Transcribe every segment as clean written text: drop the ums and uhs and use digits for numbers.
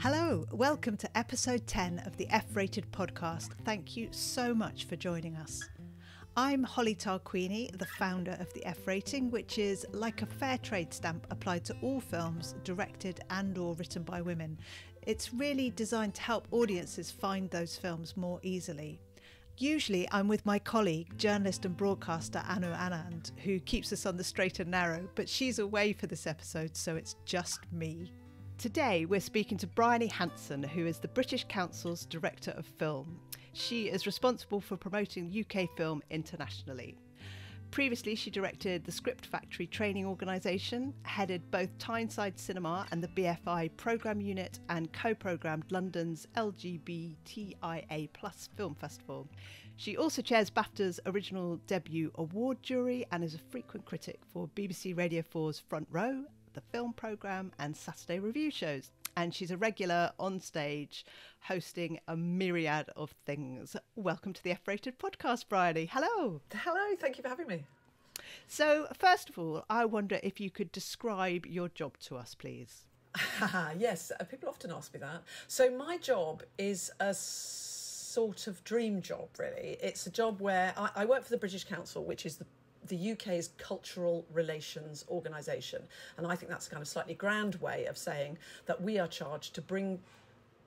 Hello, welcome to episode 10 of the F-Rated podcast. Thank you so much for joining us. I'm Holly Tarquini, the founder of the F-Rating, which is like a fair trade stamp applied to all films directed and or written by women. It's really designed to help audiences find those films more easily. Usually I'm with my colleague, journalist and broadcaster Anu Anand, who keeps us on the straight and narrow, but she's away for this episode, so it's just me. Today we're speaking to Briony Hanson, who is the British Council's Director of Film. She is responsible for promoting UK film internationally. Previously she directed the Script Factory training organisation, headed both Tyneside Cinema and the BFI Programme Unit, and co-programmed London's LGBTIQ+ film festival. She also chairs BAFTA's original debut award jury and is a frequent critic for BBC Radio 4's Front Row, the film programme and Saturday review shows. And she's a regular on stage hosting a myriad of things. Welcome to the F-Rated podcast, Briony. Hello. Hello, thank you for having me. So first of all, I wonder if you could describe your job to us, please. Yes, people often ask me that. So my job is a sort of dream job, really. It's a job where I work for the British Council, which is the UK's cultural relations organisation. And I think that's a kind of slightly grand way of saying that we are charged to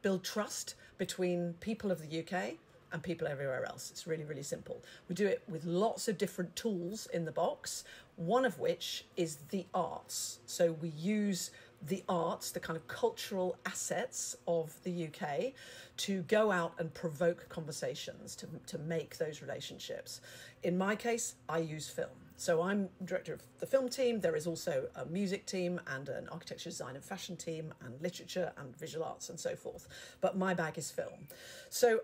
build trust between people of the UK and people everywhere else. It's really, really simple. We do it with lots of different tools in the box, one of which is the arts. So we use the arts, the kind of cultural assets of the UK, to go out and provoke conversations, to make those relationships. In my case, I use film. So I'm director of the film team. There is also a music team and an architecture, design and fashion team and literature and visual arts and so forth. But my bag is film. So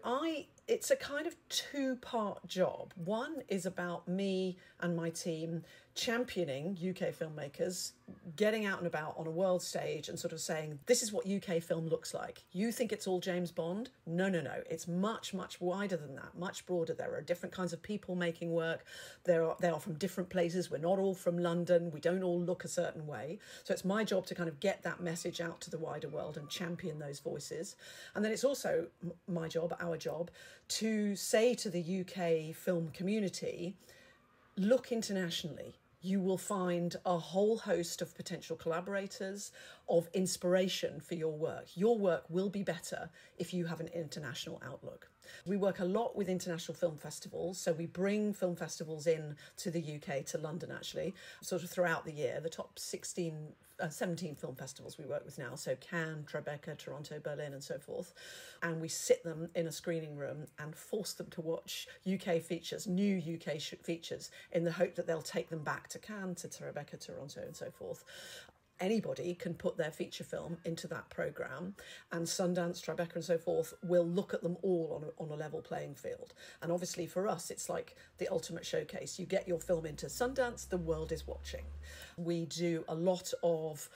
it's a kind of two-part job. One is about me and my team championing UK filmmakers, getting out and about on a world stage and sort of saying, this is what UK film looks like. You think it's all James Bond? No. It's much, much wider than that, much broader. There are different kinds of people making work. They are from different places. We're not all from London. We don't all look a certain way. So it's my job to kind of get that message out to the wider world and champion those voices. And then it's also my job, our job, to say to the UK film community, look internationally. You will find a whole host of potential collaborators, of inspiration for your work. Your work will be better if you have an international outlook. We work a lot with international film festivals, so we bring film festivals in to the UK, to London actually, sort of throughout the year. The top 17 film festivals we work with now, so Cannes, Tribeca, Toronto, Berlin and so forth. And we sit them in a screening room and force them to watch UK features, new UK features, in the hope that they'll take them back to Cannes, to Tribeca, Toronto and so forth. Anybody can put their feature film into that programme, and Sundance, Tribeca and so forth will look at them all on a level playing field. And obviously for us, it's like the ultimate showcase. You get your film into Sundance, the world is watching. We do a lot of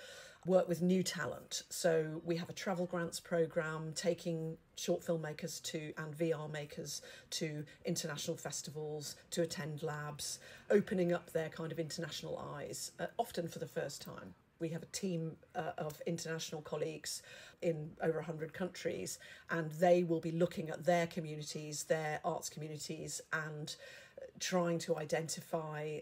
work with new talent. So we have a travel grants programme taking short filmmakers and VR makers to international festivals, to attend labs, opening up their kind of international eyes, often for the first time. We have a team of international colleagues in over 100 countries, and they will be looking at their communities, their arts communities, and trying to identify,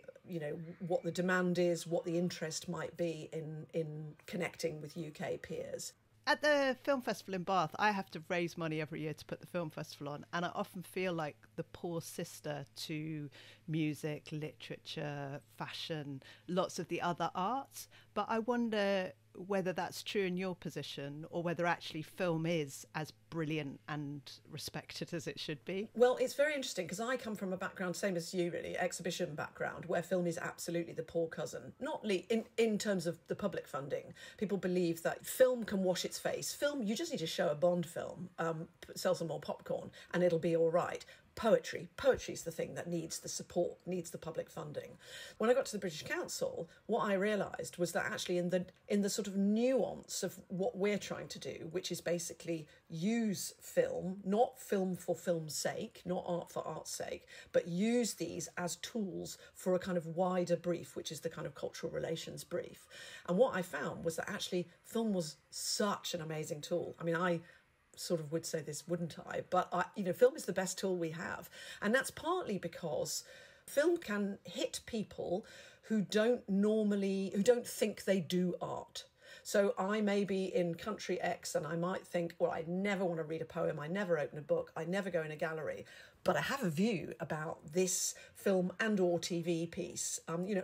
what the demand is, what the interest might be in connecting with UK peers. At the film festival in Bath, I have to raise money every year to put the film festival on, and I often feel like the poor sister to music, literature, fashion, lots of the other arts. But I wonder whether that's true in your position, or whether actually film is as brilliant and respected as it should be. Well, it's very interesting because I come from a background, same as you really, exhibition background, where film is absolutely the poor cousin. Not in terms of the public funding. People believe that film can wash its face. Film, you just need to show a Bond film, sell some more popcorn and it'll be all right. Poetry's the thing that needs the support, needs the public funding. When I got to the British Council, what I realised was that actually in the sort of nuance of what we're trying to do, which is basically use film, not film for film's sake, not art for art's sake, but use these as tools for a kind of wider brief, which is the kind of cultural relations brief. And what I found was that actually film was such an amazing tool. I mean, I sort of would say this, wouldn't I? But film is the best tool we have. And that's partly because film can hit people who don't think they do art. So I may be in country X and I might think, well, I never want to read a poem, I never open a book, I never go in a gallery, but I have a view about this film and or TV piece.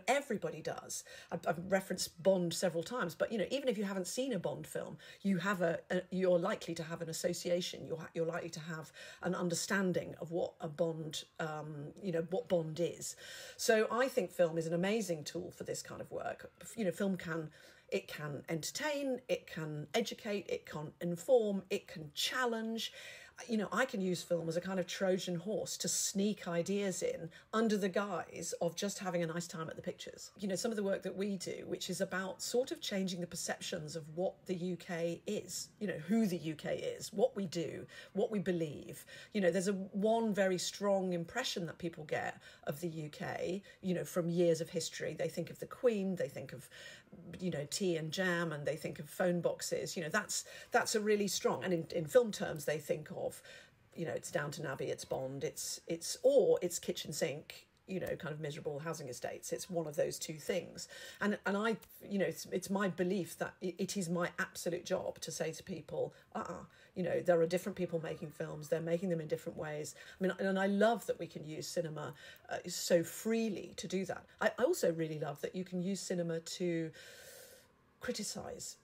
Everybody does. I've referenced Bond several times, but even if you haven't seen a Bond film, you have you're likely to have an association. You're likely to have an understanding of what a Bond, what Bond is. So I think film is an amazing tool for this kind of work. Film can entertain, it can educate, it can inform, it can challenge. I can use film as a kind of Trojan horse to sneak ideas in under the guise of just having a nice time at the pictures. Some of the work that we do, which is about sort of changing the perceptions of what the UK is, who the UK is, what we do, what we believe. There's one very strong impression that people get of the UK, from years of history. They think of the Queen, they think of tea and jam, and they think of phone boxes. That's a really strong, and in film terms they think of, it's Downton Abbey, it's Bond, it's kitchen sink, kind of miserable housing estates. It's one of those two things. And I, it's my belief that it is my absolute job to say to people, there are different people making films, they're making them in different ways. And I love that we can use cinema so freely to do that. I also really love that you can use cinema to criticise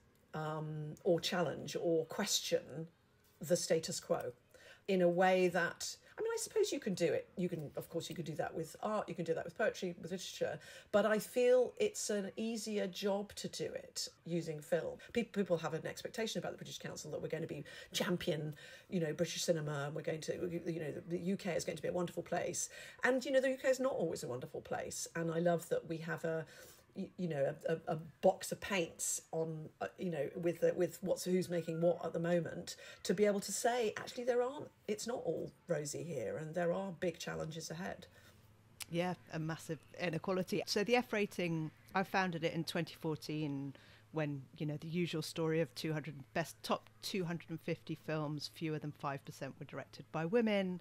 or challenge or question the status quo in a way that, I suppose you can do it. You can do that with art, you can do that with poetry, with literature, but I feel it's an easier job to do it using film. People have an expectation about the British Council that we're going to be champion, British cinema, and we're going to, the UK is going to be a wonderful place. And, the UK is not always a wonderful place. And I love that we have a box of paints on, with who's making what at the moment, to be able to say, actually, it's not all rosy here, and there are big challenges ahead. Yeah, a massive inequality. So the F rating, I founded it in 2014 when, the usual story of top 250 films, fewer than 5% were directed by women.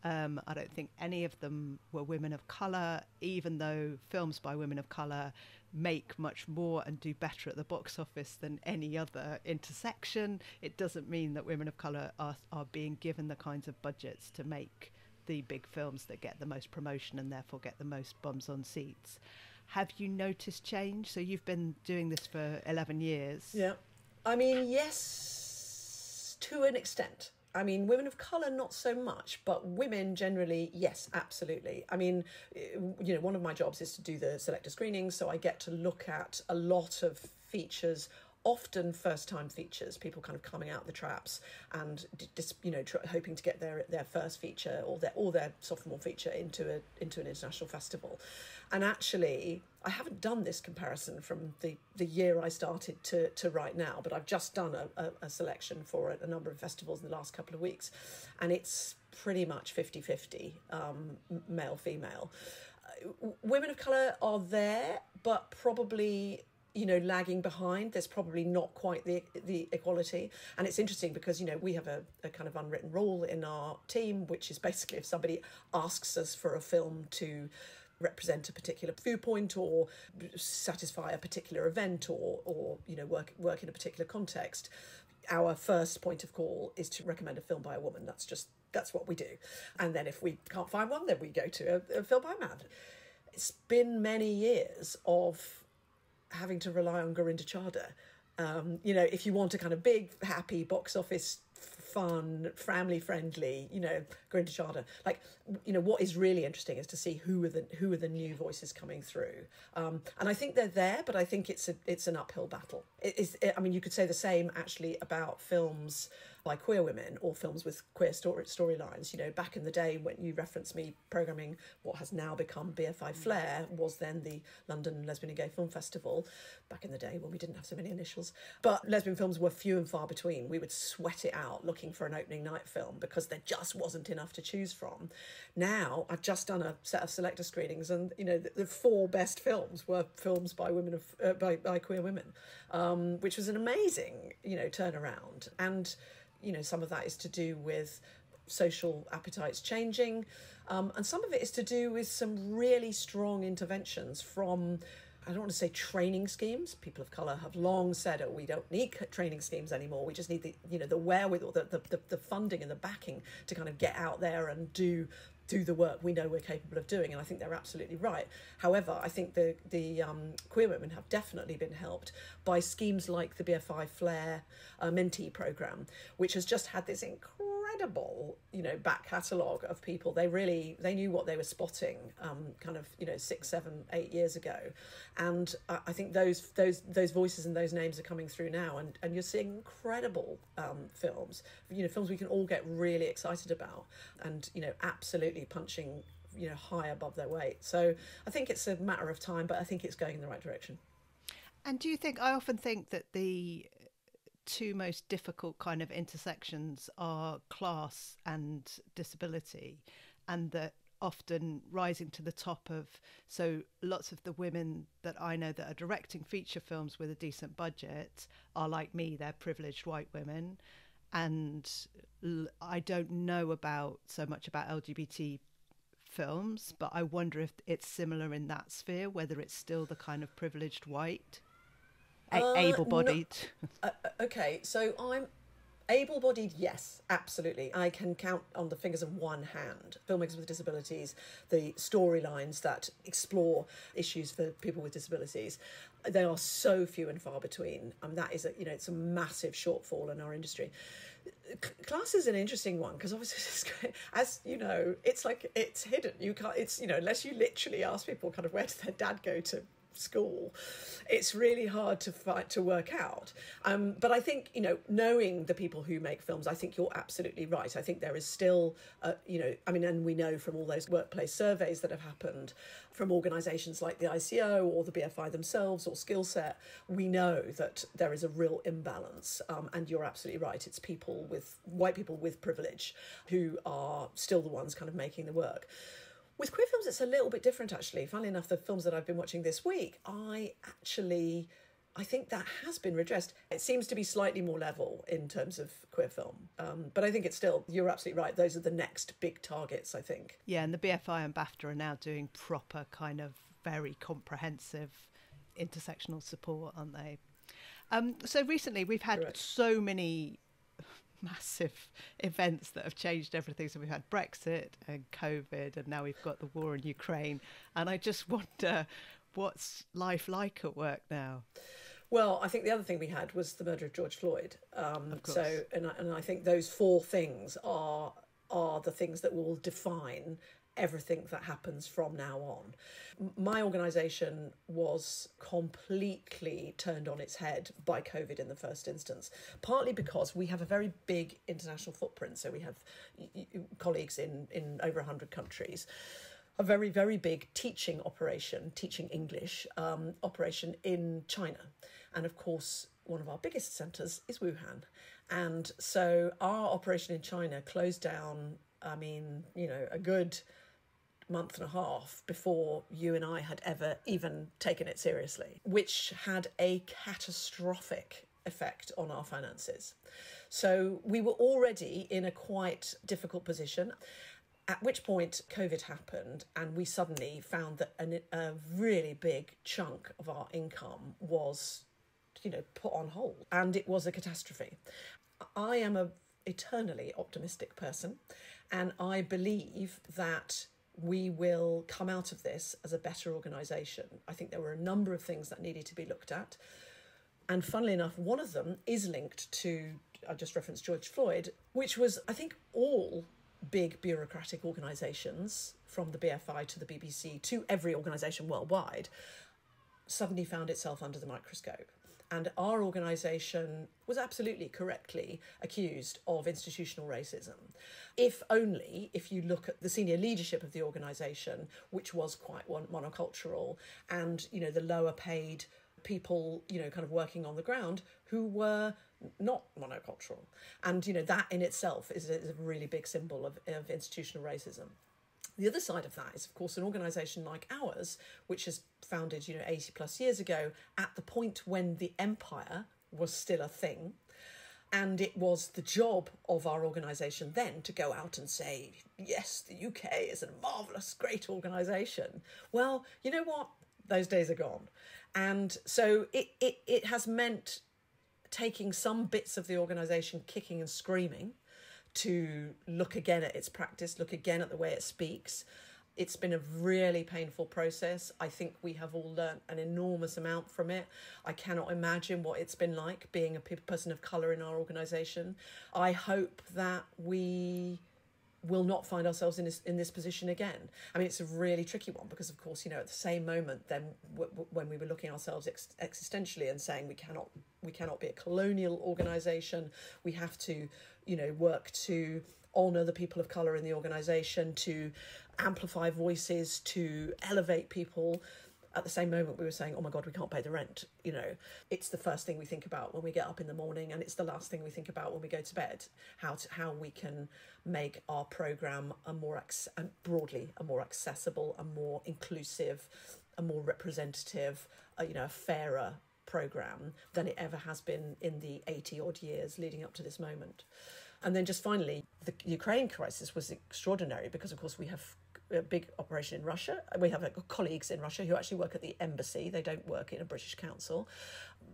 I don't think any of them were women of colour, even though films by women of colour make much more and do better at the box office than any other intersection. It doesn't mean that women of colour are being given the kinds of budgets to make the big films that get the most promotion and therefore get the most bums on seats. Have you noticed change? So you've been doing this for 11 years. Yeah. Yes, to an extent. Women of colour, not so much, but women generally, yes, absolutely. One of my jobs is to do the selector screenings, so I get to look at a lot of features, often first-time features, people kind of coming out the traps and just, hoping to get their first feature or their sophomore feature into an international festival. And actually, I haven't done this comparison from the year I started to right now, but I've just done a selection for a number of festivals in the last couple of weeks, and it's pretty much 50-50, male, female. Women of colour are there, but probably, lagging behind. There's probably not quite the equality. And it's interesting because, we have a kind of unwritten rule in our team, which is basically if somebody asks us for a film to represent a particular viewpoint or satisfy a particular event or work in a particular context, our first point of call is to recommend a film by a woman. That's what we do. And then if we can't find one, then we go to a film by a man. It's been many years of having to rely on Gurinder Chadha. If you want a kind of big, happy box office, fun, family-friendly, Gurinder Chadha. What is really interesting is to see who are the new voices coming through. And I think they're there, but I think it's an uphill battle. I mean, you could say the same actually about films by queer women or films with queer storylines. You know, back in the day when you referenced me programming what has now become BFI Flair, was then the London Lesbian and Gay Film Festival, back in the day when we didn't have so many initials. But lesbian films were few and far between. We would sweat it out looking for an opening night film because there just wasn't enough to choose from. Now, I've just done a set of selector screenings, and, you know, the 4 best films were films by women by queer women, which was an amazing, you know, turnaround. And, you know, some of that is to do with social appetites changing, and some of it is to do with some really strong interventions from, I don't want to say training schemes. People of colour have long said, oh, we don't need training schemes anymore. We just need the, you know, the wherewithal, the funding and the backing to kind of get out there and do the work we know we're capable of doing. And I think they're absolutely right. However, I think the queer women have definitely been helped by schemes like the BFI Flair mentee programme, which has just had this incredible, you know, back catalogue of people. They knew what they were spotting kind of, you know, 6, 7, 8 years ago. And I think those voices and those names are coming through now, and you're seeing incredible films, you know, films we can all get really excited about, and, you know, absolutely punching, you know, high above their weight. So I think it's a matter of time, but I think it's going in the right direction. And do you think, I often think that the 2 most difficult kind of intersections are class and disability, and that often rising to the top of, so lots of the women that I know that are directing feature films with a decent budget are like me, they're privileged white women. And I don't know so much about LGBT films, but I wonder if it's similar in that sphere, whether it's still the kind of privileged white, able-bodied. No. Okay, so I'm able-bodied, yes, absolutely. I can count on the fingers of one hand filmmakers with disabilities, the storylines that explore issues for people with disabilities. They are so few and far between. That is it's a massive shortfall in our industry. Class is an interesting one because obviously, as you know, it's hidden. You can't. It's, you know, unless you literally ask people kind of where did their dad go to school, it's really hard to work out. But I think, you know, knowing the people who make films, I think you're absolutely right. I think there is still, and we know from all those workplace surveys that have happened from organisations like the ICO or the BFI themselves or Skillset, we know that there is a real imbalance. And you're absolutely right. It's white people with privilege who are still the ones kind of making the work. With queer films, it's a little bit different, actually. Funnily enough, the films that I've been watching this week, I think that has been redressed. It seems to be slightly more level in terms of queer film. But I think it's still, you're absolutely right, those are the next big targets, I think. Yeah, and the BFI and BAFTA are now doing proper kind of very comprehensive intersectional support, aren't they? So recently we've had Correct. so many massive events that have changed everything. So we've had Brexit and COVID, and now we've got the war in Ukraine. And I just wonder, what's life like at work now? Well, I think the other thing we had was the murder of George Floyd. Of course. So, and I think those 4 things are the things that will define everything that happens from now on. My organisation was completely turned on its head by COVID in the first instance, partly because we have a very big international footprint. So we have colleagues in over 100 countries, a very, very big teaching English operation in China. And of course, one of our biggest centres is Wuhan. And so our operation in China closed down, a good month and a half before you and I had ever even taken it seriously, which had a catastrophic effect on our finances. So we were already in a quite difficult position, at which point COVID happened, and we suddenly found that a really big chunk of our income was, put on hold, and it was a catastrophe. I am an eternally optimistic person, and I believe that we will come out of this as a better organisation. I think there were a number of things that needed to be looked at. And funnily enough, one of them is linked to, I just referenced George Floyd, which was, I think, all big bureaucratic organisations, from the BFI to the BBC to every organisation worldwide, suddenly found itself under the microscope. And our organisation was absolutely correctly accused of institutional racism. If only, if you look at the senior leadership of the organisation, which was quite monocultural, and, you know, the lower paid people, you know, kind of working on the ground who were not monocultural. And, you know, that in itself is a really big symbol of institutional racism. The other side of that is, of course, an organisation like ours, which is founded, you know, 80 plus years ago, at the point when the empire was still a thing. And it was the job of our organisation then to go out and say, yes, the UK is a marvellous, great organisation. Well, you know what? Those days are gone. And so it has meant taking some bits of the organisation kicking and screaming to look again at its practice, look again at the way it speaks. It's been a really painful process. I think we have all learnt an enormous amount from it. I cannot imagine what it's been like being a person of colour in our organisation. I hope that we will not find ourselves in this position again. I mean, it's a really tricky one because, of course, you know, at the same moment then when we were looking at ourselves existentially and saying we cannot be a colonial organisation, we have to, you know, work to honour the people of colour in the organisation, to amplify voices, to elevate people. At the same moment, we were saying, oh my God, we can't pay the rent. You know, it's the first thing we think about when we get up in the morning, and it's the last thing we think about when we go to bed, how we can make our programme broadly a more accessible, a more inclusive, a more representative, a fairer programme than it ever has been in the 80 odd years leading up to this moment. And then just finally, the Ukraine crisis was extraordinary because, of course, we have a big operation in Russia. We have colleagues in Russia who actually work at the embassy. They don't work in a British council.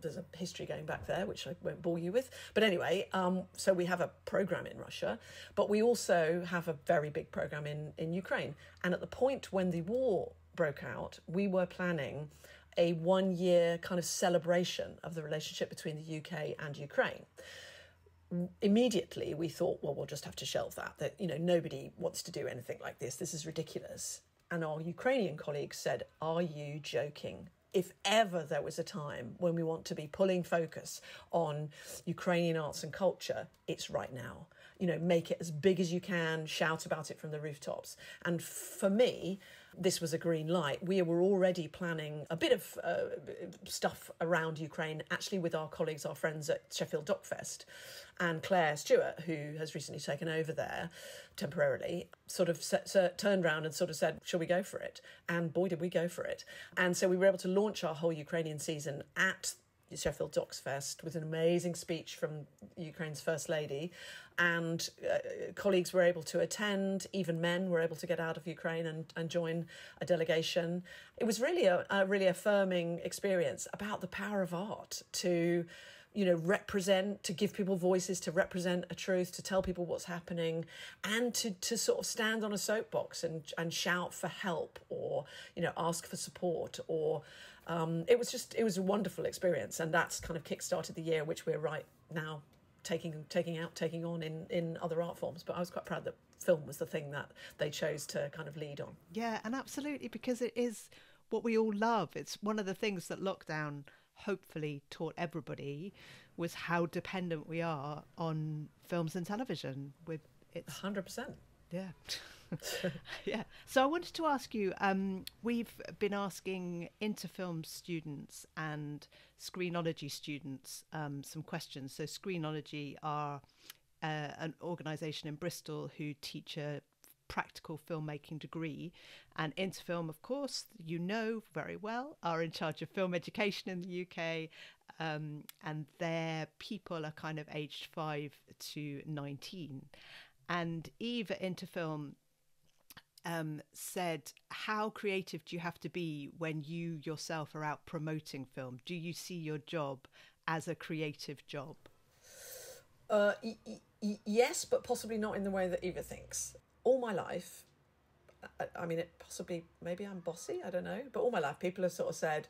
There's a history going back there, which I won't bore you with. But anyway, so we have a programme in Russia, but we also have a very big programme in Ukraine. And at the point when the war broke out, we were planning a 1-year kind of celebration of the relationship between the UK and Ukraine. Immediately we thought, well, we'll just have to shelve that, you know, nobody wants to do anything like this. This is ridiculous. And our Ukrainian colleagues said, are you joking? If ever there was a time when we want to be pulling focus on Ukrainian arts and culture, it's right now. You know, make it as big as you can, shout about it from the rooftops. And for me, this was a green light. We were already planning a bit of stuff around Ukraine, actually with our colleagues, our friends at Sheffield Dockfest. And Claire Stewart, who has recently taken over there temporarily, sort of turned around and sort of said, shall we go for it? And boy, did we go for it. And so we were able to launch our whole Ukrainian season at Sheffield Dockfest with an amazing speech from Ukraine's First Lady, and colleagues were able to attend, even men were able to get out of Ukraine and join a delegation. It was really a really affirming experience about the power of art to, you know, represent, to give people voices, to represent a truth, to tell people what's happening, and to sort of stand on a soapbox and shout for help, or, you know, ask for support, or it was a wonderful experience. And that's kind of kick-started the year, which we're right now taking on in other art forms. But I was quite proud that film was the thing that they chose to kind of lead on. Yeah, and absolutely, because it is what we all love. It's one of the things that lockdown hopefully taught everybody, was how dependent we are on films and television. With it's 100%. Yeah. Yeah. So I wanted to ask you, we've been asking Interfilm students and Screenology students some questions. So Screenology are an organisation in Bristol who teach a practical filmmaking degree, and Interfilm, of course, you know very well, are in charge of film education in the UK, and their people are kind of aged 5 to 19. And Eve at Interfilm said, how creative do you have to be when you yourself are out promoting film? Do you see your job as a creative job? Yes, but possibly not in the way that Eva thinks. All my life, I mean, maybe I'm bossy, I don't know, but all my life people have sort of said,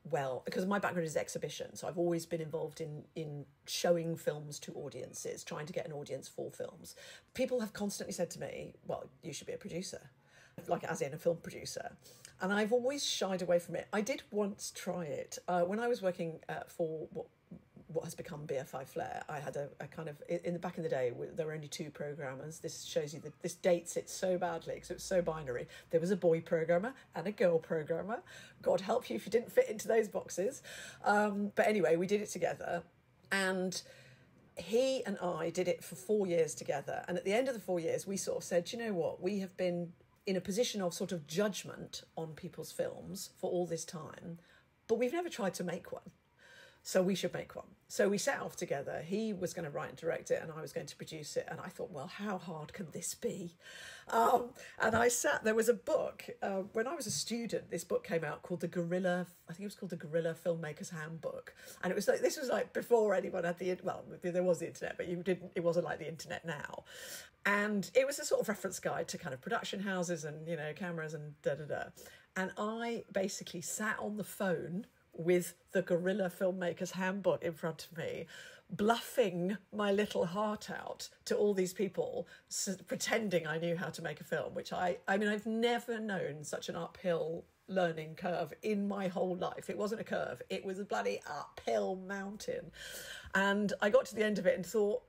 well, because my background is exhibition, so I've always been involved in showing films to audiences, trying to get an audience for films. People have constantly said to me, well, you should be a producer. like as in a film producer. And I've always shied away from it. I did once try it. When I was working for what has become BFI Flair, I had a kind of, in the back in the day, there were only 2 programmers. This shows you that this dates it so badly because it was so binary. There was a boy programmer and a girl programmer. God help you if you didn't fit into those boxes. But anyway, we did it together, and he and I did it for 4 years together. And at the end of the 4 years, we sort of said, you know what, we have been in a position of sort of judgment on people's films for all this time, but we've never tried to make one. So we should make one. So we set off together. He was going to write and direct it, and I was going to produce it. And I thought, well, how hard can this be? And there was a book, when I was a student, this book came out called I think it was called the Guerrilla Filmmaker's Handbook. And this was like before anyone had there was the internet, but it wasn't like the internet now. And it was a sort of reference guide to kind of production houses and, you know, cameras and da-da-da. And I basically sat on the phone with the Guerrilla Filmmaker's Handbook in front of me, bluffing my little heart out to all these people, pretending I knew how to make a film, which I've never known such an uphill learning curve in my whole life. It wasn't a curve, it was a bloody uphill mountain. And I got to the end of it and thought,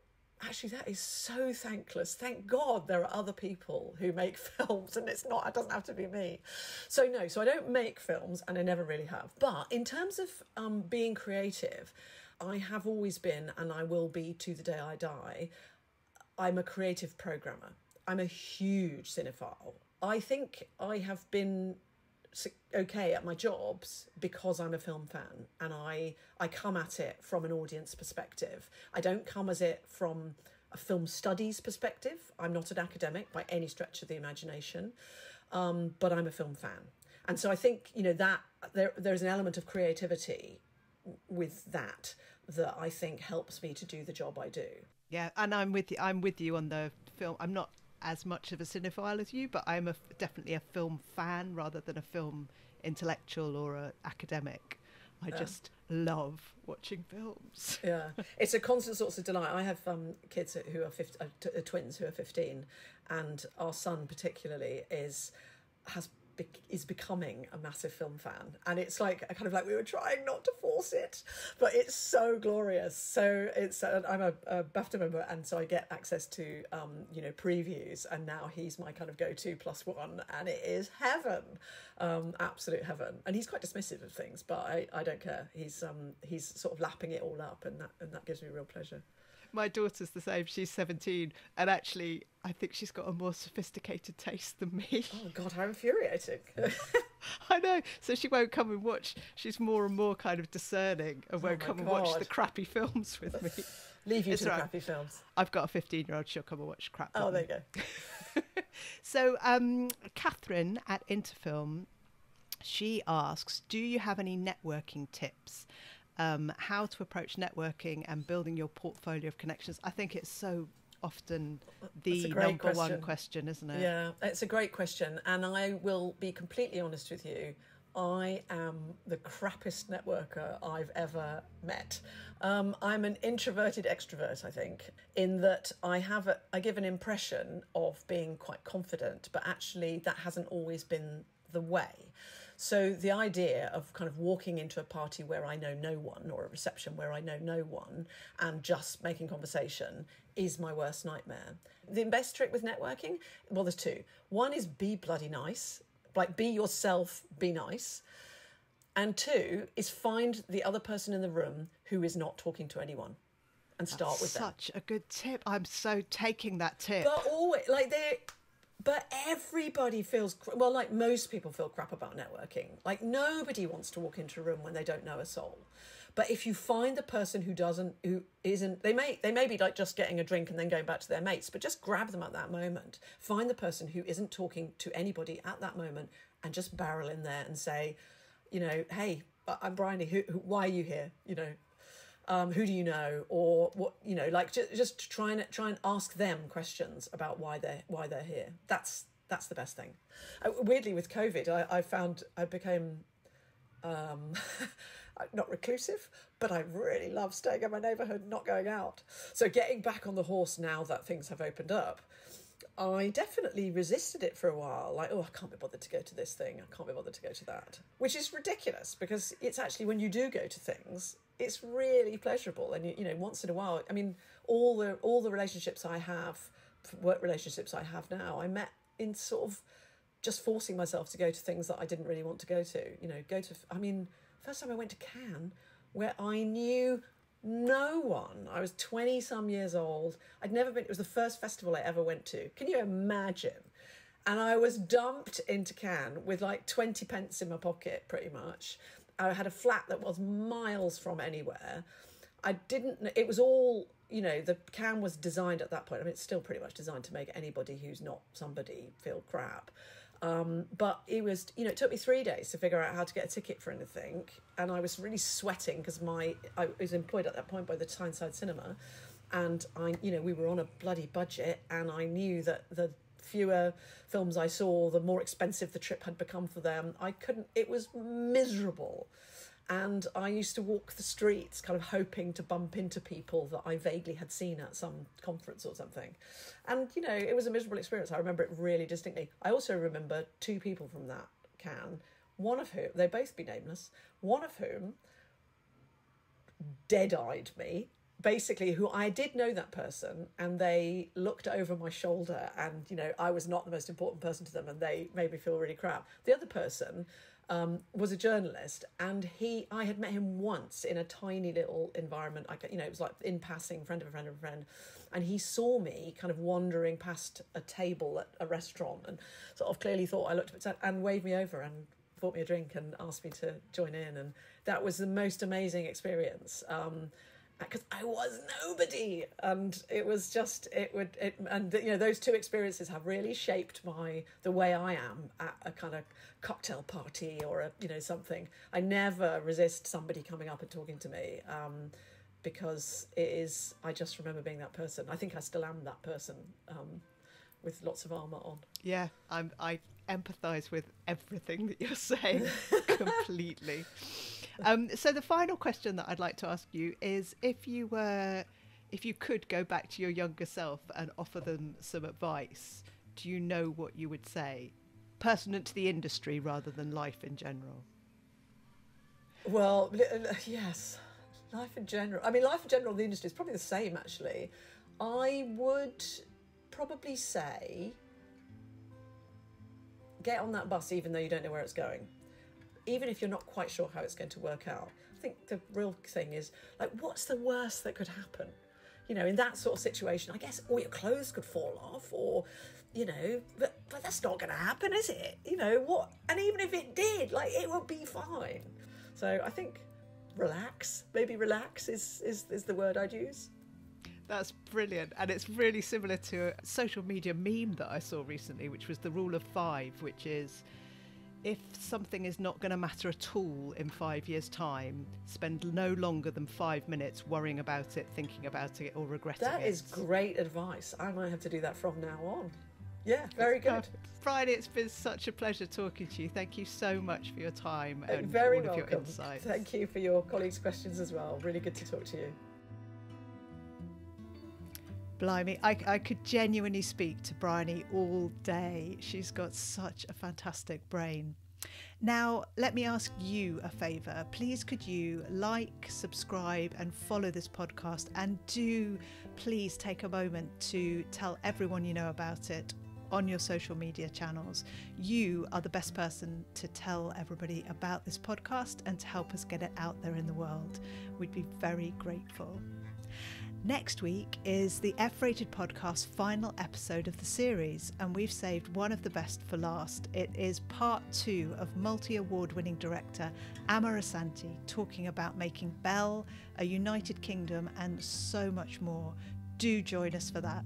actually, that is so thankless. Thank God there are other people who make films, and it doesn't have to be me. So I don't make films, and I never really have. But in terms of being creative, I have always been, and I will be to the day I die, I'm a creative programmer. I'm a huge cinephile. I think I have been okay at my jobs because I'm a film fan, and I come at it from an audience perspective. I don't come at it from a film studies perspective. I'm not an academic by any stretch of the imagination, but I'm a film fan. And so I think, you know, that there's an element of creativity with that I think helps me to do the job I do. Yeah, and I'm with you on the film. I'm not as much of a cinephile as you, but I'm definitely a film fan rather than a film intellectual or an academic. I just love watching films. Yeah, it's a constant source of delight. I have kids who are twins who are 15, and our son particularly is becoming a massive film fan, and it's like we were trying not to force it, but it's so glorious. So I'm a BAFTA member, and so I get access to previews, and now he's my kind of go-to +1, and it is heaven, absolute heaven. And he's quite dismissive of things, but I don't care. He's sort of lapping it all up, and that gives me real pleasure. My daughter's the same. She's 17, and actually I think she's got a more sophisticated taste than me. Oh God, how infuriating. I know. So she won't come and watch. She's more and more kind of discerning and won't come and watch the crappy films with me. Leave you to the crappy films. I've got a 15-year-old. She'll come and watch crap. Oh, there you go. So Catherine at Interfilm, she asks, do you have any networking tips? How to approach networking and building your portfolio of connections. I think it's so often the number one question, isn't it? Yeah, it's a great question. And I will be completely honest with you. I am the crappiest networker I've ever met. I'm an introverted extrovert, I think, in that I give an impression of being quite confident, but actually that hasn't always been the way. So the idea of kind of walking into a party where I know no one, or a reception where I know no one, and just making conversation is my worst nightmare. The best trick with networking, well, there's 2. One is be bloody nice, like be yourself, be nice. And 2 is find the other person in the room who is not talking to anyone and start with them. Such a good tip. I'm so taking that tip. But always, but everybody feels, like most people feel crap about networking. Like nobody wants to walk into a room when they don't know a soul. But if you find the person who isn't, they may be like just getting a drink and then going back to their mates, but just grab them at that moment. Find the person who isn't talking to anybody at that moment and just barrel in there and say, hey, I'm Briony, why are you here? Who do you know, or what? Just try and ask them questions about why they're here. That's the best thing. Weirdly, with COVID, I found I became not reclusive, but I really love staying in my neighbourhood, not going out. So getting back on the horse now that things have opened up, I definitely resisted it for a while. Like, oh, I can't be bothered to go to this thing. I can't be bothered to go to that. Which is ridiculous, because it's actually, when you do go to things, it's really pleasurable. And, you know, once in a while, I mean, all the relationships I have, work relationships I have now, I met in sort of just forcing myself to go to things that I didn't really want to go to. You know, first time I went to Cannes, where I knew no one. I was 20 some years old. I'd never been, it was the first festival I ever went to. Can you imagine? And I was dumped into Cannes with like 20 pence in my pocket, pretty much. I had a flat that was miles from anywhere. It was all, you know, the Cannes was designed at that point. I mean, it's still pretty much designed to make anybody who's not somebody feel crap. But it was, you know, it took me 3 days to figure out how to get a ticket for anything. And I was really sweating because I was employed at that point by the Tyneside Cinema. And we were on a bloody budget, and I knew that the fewer films I saw, the more expensive the trip had become for them. It was miserable. And I used to walk the streets kind of hoping to bump into people that I vaguely had seen at some conference or something. And, you know, it was a miserable experience. I remember it really distinctly. I also remember 2 people from that Cannes, one of whom, they both be nameless, one of whom dead-eyed me, basically, who I did know that person, and they looked over my shoulder, and, you know, I was not the most important person to them, and they made me feel really crap. The other person was a journalist, and I had met him once in a tiny little environment. It was like in passing, friend of a friend of a friend, and he saw me kind of wandering past a table at a restaurant, and sort of clearly thought I looked a bit sad, and waved me over and bought me a drink and asked me to join in, and that was the most amazing experience. Because I was nobody, and it was just those 2 experiences have really shaped the way I am at a kind of cocktail party or something. I never resist somebody coming up and talking to me, because I just remember being that person. I think I still am that person, with lots of armour on. Yeah, I empathise with everything that you're saying completely. So the final question that I'd like to ask you is, if you could go back to your younger self and offer them some advice, do you know what you would say, pertinent to the industry rather than life in general? Well, yes, life in general. I mean, life in general, the industry is probably the same, actually. I would probably say, get on that bus even though you don't know where it's going. Even if you're not quite sure how it's going to work out. I think the real thing is, like, what's the worst that could happen? You know, in that sort of situation, I guess, or your clothes could fall off, or, you know, but that's not going to happen, is it? You know, what? And even if it did, like, it would be fine. So I think relax, maybe relax is the word I'd use. That's brilliant. And it's really similar to a social media meme that I saw recently, which was the rule of 5, which is, if something is not going to matter at all in 5 years' time, spend no longer than 5 minutes worrying about it, thinking about it, or regretting it. That is great advice. I might have to do that from now on. Yeah, very good. Briony, it's been such a pleasure talking to you. Thank you so much for your time and very all welcome. Of your insights. Thank you for your colleagues' questions as well. Really good to talk to you. Blimey, I could genuinely speak to Briony all day. She's got such a fantastic brain. Now, let me ask you a favour. Please could you like, subscribe and follow this podcast, and do please take a moment to tell everyone you know about it on your social media channels. You are the best person to tell everybody about this podcast and to help us get it out there in the world. We'd be very grateful. Next week is the F-Rated Podcast's final episode of the series, and we've saved one of the best for last. It is part 2 of multi-award winning director Amma Asante talking about making Belle, a United Kingdom, and so much more. Do join us for that.